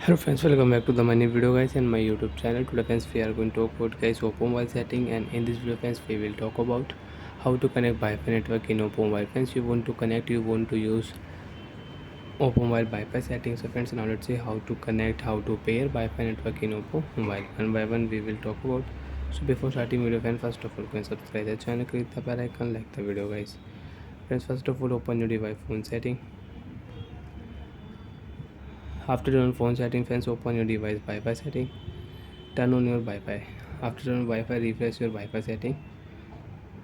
Hello friends, welcome back to the my new video guys and my YouTube channel. Today friends we are going to talk about guys Oppo mobile setting, and in this video friends we will talk about how to connect Wi-Fi network in Oppo mobile. Friends, you want to use Oppo mobile Wi-Fi settings. So friends, now let's see how to connect, how to pair Wi-Fi network in Oppo mobile. One by one we will talk about. So before starting video friends, first of all can subscribe the channel, click the bell icon, like the video guys. Friends, first of all open your device phone setting. After doing phone setting friends, open your device Wi-Fi setting. Turn on your Wi-Fi. After turn on Wi-Fi, refresh your Wi-Fi setting.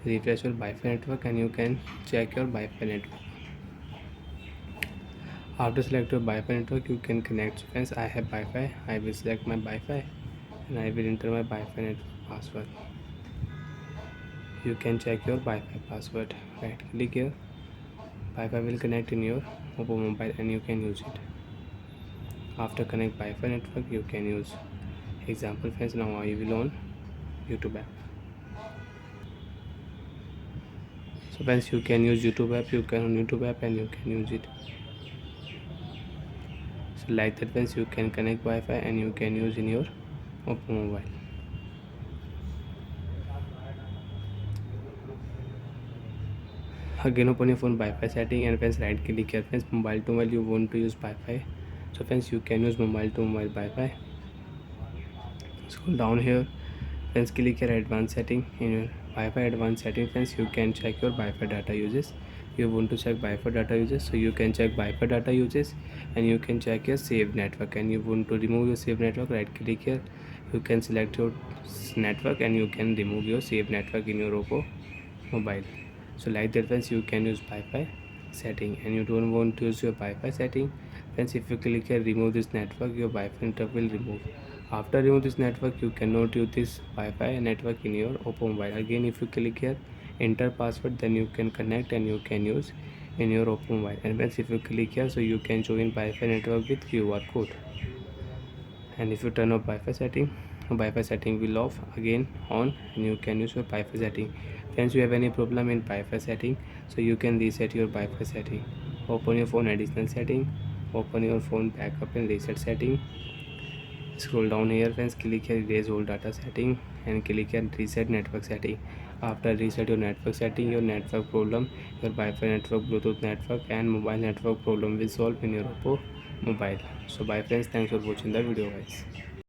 Refresh your Wi-Fi network and you can check your Wi-Fi network. After select your Wi-Fi network, you can connect. So friends, I have Wi-Fi. I will select my Wi-Fi and I will enter my Wi-Fi network password. You can check your Wi-Fi password. Right click here. Wi-Fi will connect in your Oppo mobile and you can use it. After connect Wi-Fi network, you can use. Example friends, now I will on YouTube app. So friends, you can use YouTube app, you can on YouTube app and you can use it. So like that friends, you can connect Wi-Fi and you can use in your Oppo mobile. Again open your phone Wi-Fi setting and friends right click here. Friends, mobile to mobile you want to use Wi-Fi. So friends, you can use mobile to mobile Wi-Fi. Scroll down here. Friends, click here advanced setting. In your Wi-Fi advanced setting friends, you can check your Wi-Fi data uses. You want to check Wi-Fi data uses, so you can check Wi-Fi data uses and you can check your saved network. And you want to remove your saved network, right click here. You can select your network and you can remove your saved network in your Oppo mobile. So like that friends, you can use Wi-Fi setting. And you don't want to use your Wi-Fi setting friends, if you click here remove this network, your Wi-Fi network will remove. After remove this network, you cannot use this Wi-Fi network in your Oppo mobile. Again if you click here enter password, then you can connect and you can use in your Oppo mobile. And friends, if you click here, so you can join Wi-Fi network with QR code. And if you turn off Wi-Fi setting will off, again on, and you can use your Wi-Fi setting. Friends, you have any problem in Wi-Fi setting, so you can reset your Wi-Fi setting. Open your phone additional setting, open your phone backup and reset setting. Scroll down here friends, click here erase old data setting and click here reset network setting. After reset your network setting, your network problem, your Wi-Fi network, Bluetooth network and mobile network problem will solve in your Oppo mobile. So bye friends, thanks for watching the video guys.